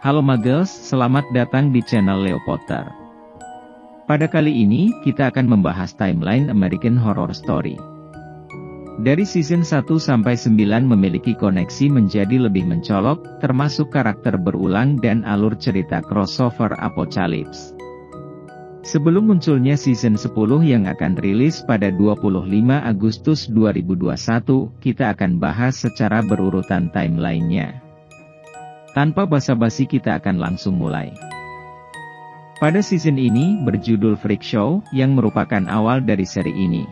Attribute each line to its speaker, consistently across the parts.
Speaker 1: Halo Muggles, selamat datang di channel Leo Potter. Pada kali ini, kita akan membahas timeline American Horror Story. Dari season 1 sampai 9 memiliki koneksi menjadi lebih mencolok, termasuk karakter berulang dan alur cerita crossover Apocalypse. Sebelum munculnya season 10 yang akan rilis pada 25 Agustus 2021, kita akan bahas secara berurutan timeline-nya. Tanpa basa-basi kita akan langsung mulai. Pada season ini berjudul Freak Show, yang merupakan awal dari seri ini.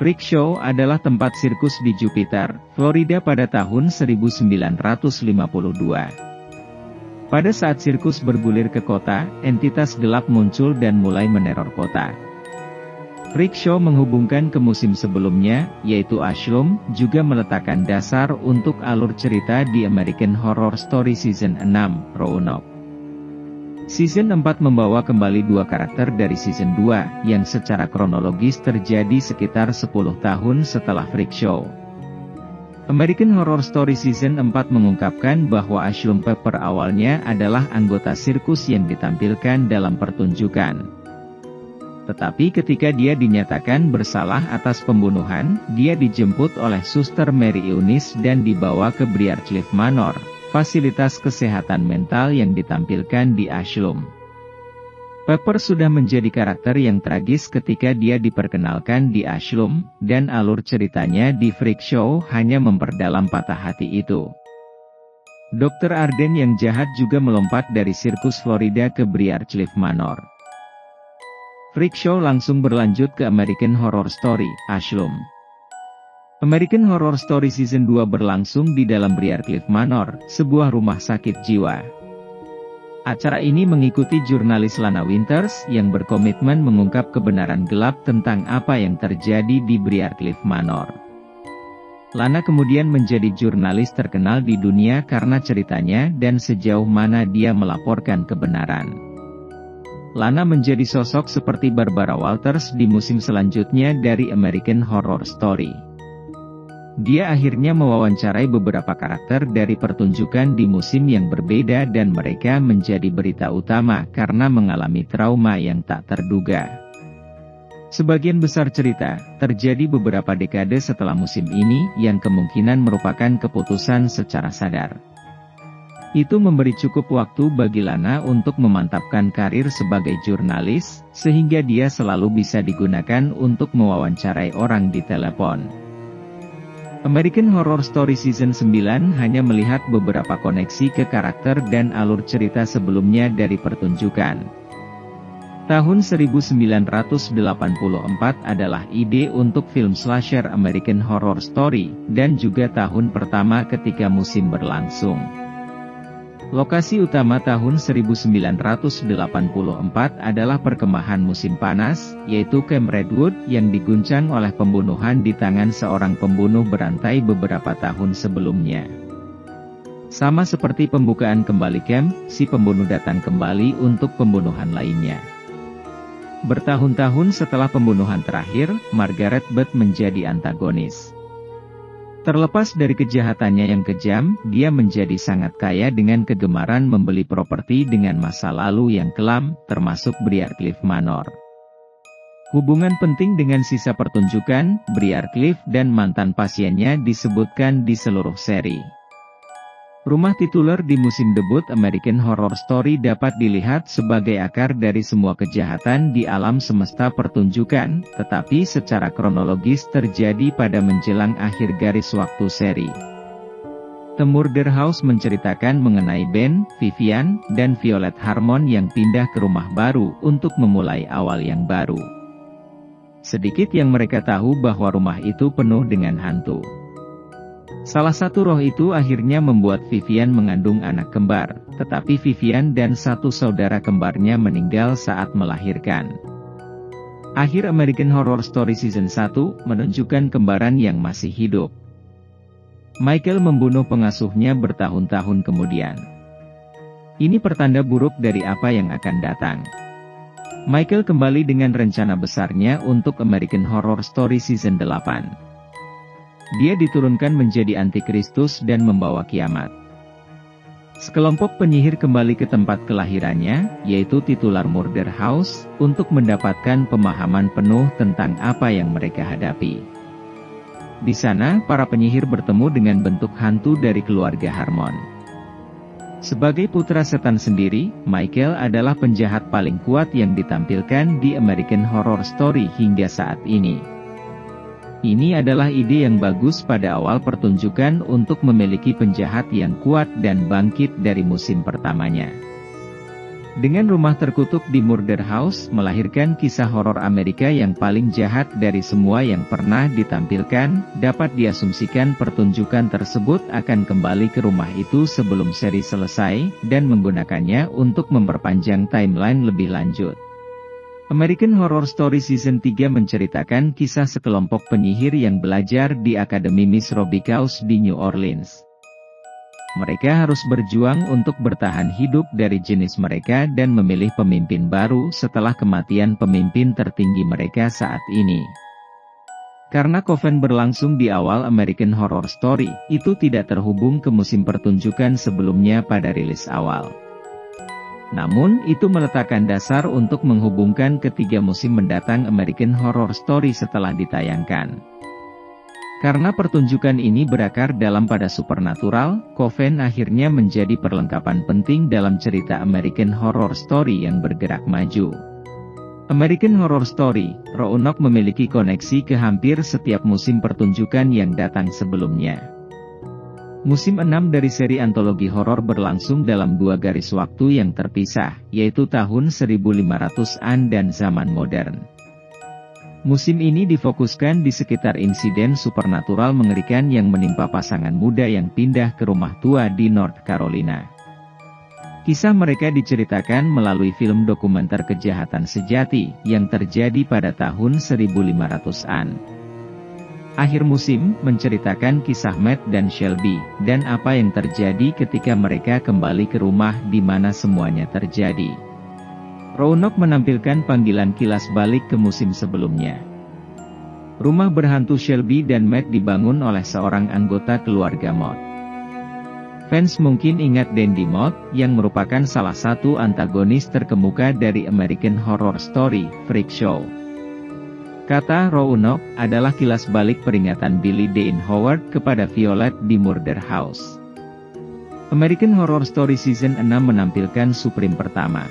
Speaker 1: Freak Show adalah tempat sirkus di Jupiter, Florida pada tahun 1952. Pada saat sirkus bergulir ke kota, entitas gelap muncul dan mulai meneror kota. Freak Show menghubungkan ke musim sebelumnya, yaitu Asylum, juga meletakkan dasar untuk alur cerita di American Horror Story Season 6, Roanoke. Season 4 membawa kembali dua karakter dari Season 2, yang secara kronologis terjadi sekitar 10 tahun setelah Freak Show. American Horror Story Season 4 mengungkapkan bahwa Asylum Pepper awalnya adalah anggota sirkus yang ditampilkan dalam pertunjukan. Tetapi ketika dia dinyatakan bersalah atas pembunuhan, dia dijemput oleh Suster Mary Eunice dan dibawa ke Briarcliff Manor, fasilitas kesehatan mental yang ditampilkan di Asylum. Pepper sudah menjadi karakter yang tragis ketika dia diperkenalkan di Asylum, dan alur ceritanya di Freak Show hanya memperdalam patah hati itu. Dr. Arden yang jahat juga melompat dari sirkus Florida ke Briarcliff Manor. Freak Show langsung berlanjut ke American Horror Story, Asylum. American Horror Story Season 2 berlangsung di dalam Briarcliff Manor, sebuah rumah sakit jiwa. Acara ini mengikuti jurnalis Lana Winters yang berkomitmen mengungkap kebenaran gelap tentang apa yang terjadi di Briarcliff Manor. Lana kemudian menjadi jurnalis terkenal di dunia karena ceritanya dan sejauh mana dia melaporkan kebenaran. Lana menjadi sosok seperti Barbara Walters di musim selanjutnya dari American Horror Story. Dia akhirnya mewawancarai beberapa karakter dari pertunjukan di musim yang berbeda dan mereka menjadi berita utama karena mengalami trauma yang tak terduga. Sebagian besar cerita terjadi beberapa dekade setelah musim ini yang kemungkinan merupakan keputusan secara sadar. Itu memberi cukup waktu bagi Lana untuk memantapkan karir sebagai jurnalis, sehingga dia selalu bisa digunakan untuk mewawancarai orang di telepon. American Horror Story Season 9 hanya melihat beberapa koneksi ke karakter dan alur cerita sebelumnya dari pertunjukan. Tahun 1984 adalah ide untuk film slasher American Horror Story, dan juga tahun pertama ketika musim berlangsung. Lokasi utama tahun 1984 adalah perkemahan musim panas, yaitu Camp Redwood yang diguncang oleh pembunuhan di tangan seorang pembunuh berantai beberapa tahun sebelumnya. Sama seperti pembukaan kembali camp, si pembunuh datang kembali untuk pembunuhan lainnya. Bertahun-tahun setelah pembunuhan terakhir, Margaret Beth menjadi antagonis. Terlepas dari kejahatannya yang kejam, dia menjadi sangat kaya dengan kegemaran membeli properti dengan masa lalu yang kelam, termasuk Briarcliff Manor. Hubungan penting dengan sisa pertunjukan, Briarcliff dan mantan pasiennya disebutkan di seluruh seri. Rumah tituler di musim debut American Horror Story dapat dilihat sebagai akar dari semua kejahatan di alam semesta pertunjukan, tetapi secara kronologis terjadi pada menjelang akhir garis waktu seri. The Murder House menceritakan mengenai Ben, Vivian, dan Violet Harmon yang pindah ke rumah baru untuk memulai awal yang baru. Sedikit yang mereka tahu bahwa rumah itu penuh dengan hantu. Salah satu roh itu akhirnya membuat Vivian mengandung anak kembar, tetapi Vivian dan satu saudara kembarnya meninggal saat melahirkan. Akhir American Horror Story Season 1 menunjukkan kembaran yang masih hidup. Michael membunuh pengasuhnya bertahun-tahun kemudian. Ini pertanda buruk dari apa yang akan datang. Michael kembali dengan rencana besarnya untuk American Horror Story Season 8. Dia diturunkan menjadi antikristus dan membawa kiamat. Sekelompok penyihir kembali ke tempat kelahirannya, yaitu titular Murder House, untuk mendapatkan pemahaman penuh tentang apa yang mereka hadapi. Di sana, para penyihir bertemu dengan bentuk hantu dari keluarga Harmon. Sebagai putra setan sendiri, Michael adalah penjahat paling kuat yang ditampilkan di American Horror Story hingga saat ini. Ini adalah ide yang bagus pada awal pertunjukan untuk memiliki penjahat yang kuat dan bangkit dari musim pertamanya. Dengan rumah terkutuk di Murder House melahirkan kisah horor Amerika yang paling jahat dari semua yang pernah ditampilkan, dapat diasumsikan pertunjukan tersebut akan kembali ke rumah itu sebelum seri selesai, dan menggunakannya untuk memperpanjang timeline lebih lanjut. American Horror Story Season 3 menceritakan kisah sekelompok penyihir yang belajar di Akademi Miss Robichaus di New Orleans. Mereka harus berjuang untuk bertahan hidup dari jenis mereka dan memilih pemimpin baru setelah kematian pemimpin tertinggi mereka saat ini. Karena Coven berlangsung di awal American Horror Story, itu tidak terhubung ke musim pertunjukan sebelumnya pada rilis awal. Namun, itu meletakkan dasar untuk menghubungkan ketiga musim mendatang American Horror Story setelah ditayangkan. Karena pertunjukan ini berakar dalam pada supernatural, Coven akhirnya menjadi perlengkapan penting dalam cerita American Horror Story yang bergerak maju. American Horror Story, Roanoke memiliki koneksi ke hampir setiap musim pertunjukan yang datang sebelumnya. Musim 6 dari seri antologi horor berlangsung dalam dua garis waktu yang terpisah, yaitu tahun 1500-an dan zaman modern. Musim ini difokuskan di sekitar insiden supernatural mengerikan yang menimpa pasangan muda yang pindah ke rumah tua di North Carolina. Kisah mereka diceritakan melalui film dokumenter kejahatan sejati yang terjadi pada tahun 1500-an. Akhir musim menceritakan kisah Matt dan Shelby, dan apa yang terjadi ketika mereka kembali ke rumah di mana semuanya terjadi. Roanoke menampilkan panggilan kilas balik ke musim sebelumnya. Rumah berhantu Shelby dan Matt dibangun oleh seorang anggota keluarga Mott. Fans mungkin ingat Dandy Mott, yang merupakan salah satu antagonis terkemuka dari American Horror Story, Freak Show. Kata Roanoke adalah kilas balik peringatan Billy Dean Howard kepada Violet di Murder House. American Horror Story Season 6 menampilkan Supreme pertama.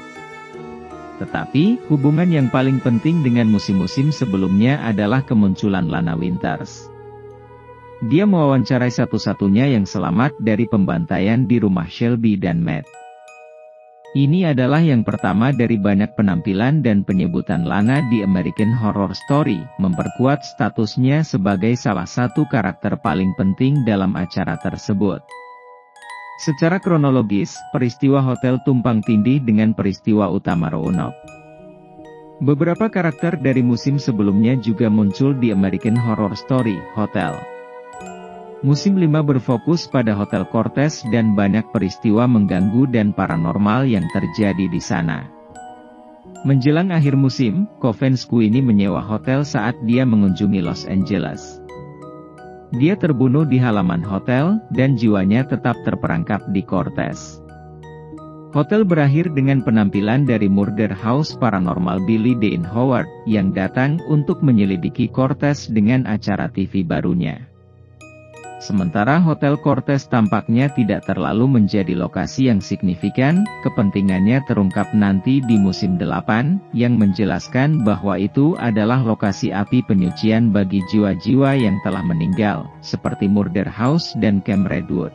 Speaker 1: Tetapi, hubungan yang paling penting dengan musim-musim sebelumnya adalah kemunculan Lana Winters. Dia mewawancarai satu-satunya yang selamat dari pembantaian di rumah Shelby dan Matt. Ini adalah yang pertama dari banyak penampilan dan penyebutan Lana di American Horror Story, memperkuat statusnya sebagai salah satu karakter paling penting dalam acara tersebut. Secara kronologis, peristiwa hotel tumpang tindih dengan peristiwa utama Roanoke. Beberapa karakter dari musim sebelumnya juga muncul di American Horror Story, Hotel. Musim 5 berfokus pada Hotel Cortez dan banyak peristiwa mengganggu dan paranormal yang terjadi di sana. Menjelang akhir musim, Coven Sweeney menyewa hotel saat dia mengunjungi Los Angeles. Dia terbunuh di halaman hotel, dan jiwanya tetap terperangkap di Cortez. Hotel berakhir dengan penampilan dari Murder House Paranormal Billy Dean Howard, yang datang untuk menyelidiki Cortez dengan acara TV barunya. Sementara Hotel Cortez tampaknya tidak terlalu menjadi lokasi yang signifikan, kepentingannya terungkap nanti di musim 8, yang menjelaskan bahwa itu adalah lokasi api penyucian bagi jiwa-jiwa yang telah meninggal, seperti Murder House dan Camp Redwood.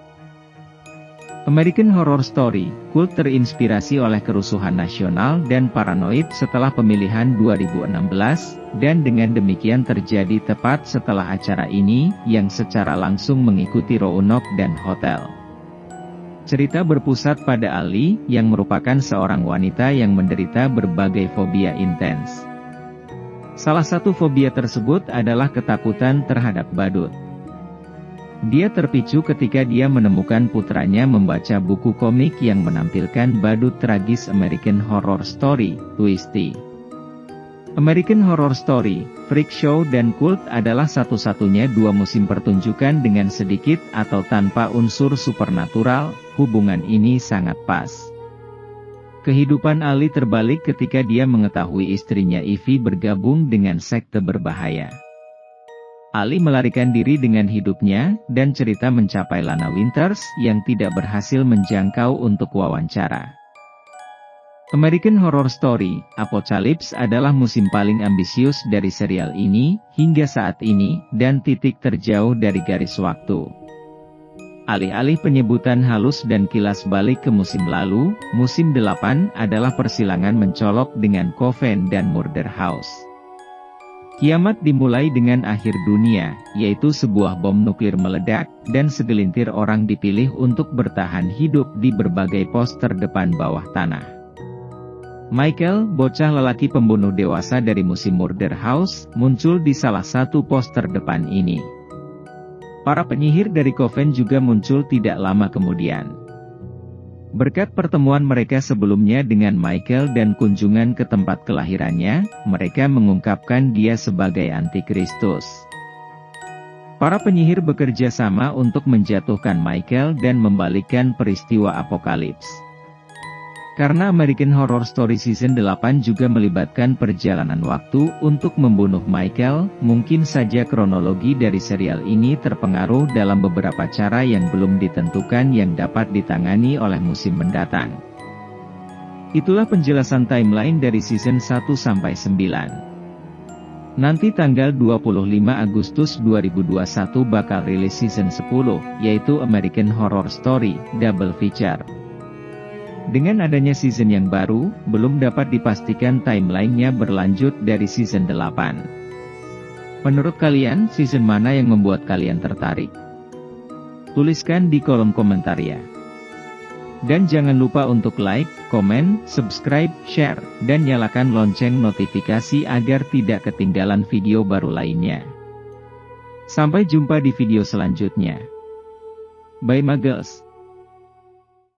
Speaker 1: American Horror Story, kult terinspirasi oleh kerusuhan nasional dan paranoid setelah pemilihan 2016, dan dengan demikian terjadi tepat setelah acara ini, yang secara langsung mengikuti Roanoke dan Hotel. Cerita berpusat pada Ali, yang merupakan seorang wanita yang menderita berbagai fobia intens. Salah satu fobia tersebut adalah ketakutan terhadap badut. Dia terpicu ketika dia menemukan putranya membaca buku komik yang menampilkan badut tragis American Horror Story, Twisty. American Horror Story, Freak Show dan Cult adalah satu-satunya dua musim pertunjukan dengan sedikit atau tanpa unsur supernatural. Hubungan ini sangat pas. Kehidupan Ali terbalik ketika dia mengetahui istrinya Ivy bergabung dengan sekte berbahaya. Ali melarikan diri dengan hidupnya, dan cerita mencapai Lana Winters yang tidak berhasil menjangkau untuk wawancara. American Horror Story, Apocalypse adalah musim paling ambisius dari serial ini, hingga saat ini, dan titik terjauh dari garis waktu. Alih-alih penyebutan halus dan kilas balik ke musim lalu, musim 8 adalah persilangan mencolok dengan Coven dan Murder House. Kiamat dimulai dengan akhir dunia, yaitu sebuah bom nuklir meledak, dan segelintir orang dipilih untuk bertahan hidup di berbagai pos terdepan bawah tanah. Michael, bocah lelaki pembunuh dewasa dari musim Murder House, muncul di salah satu pos terdepan ini. Para penyihir dari Coven juga muncul tidak lama kemudian. Berkat pertemuan mereka sebelumnya dengan Michael dan kunjungan ke tempat kelahirannya, mereka mengungkapkan dia sebagai antikristus. Para penyihir bekerja sama untuk menjatuhkan Michael dan membalikkan peristiwa apokalips. Karena American Horror Story Season 8 juga melibatkan perjalanan waktu untuk membunuh Michael, mungkin saja kronologi dari serial ini terpengaruh dalam beberapa cara yang belum ditentukan yang dapat ditangani oleh musim mendatang. Itulah penjelasan timeline dari season 1 sampai 9. Nanti tanggal 25 Agustus 2021 bakal rilis season 10, yaitu American Horror Story, Double Feature. Dengan adanya season yang baru, belum dapat dipastikan timeline-nya berlanjut dari season 8. Menurut kalian, season mana yang membuat kalian tertarik? Tuliskan di kolom komentar ya. Dan jangan lupa untuk like, komen, subscribe, share, dan nyalakan lonceng notifikasi agar tidak ketinggalan video baru lainnya. Sampai jumpa di video selanjutnya. Bye Muggles.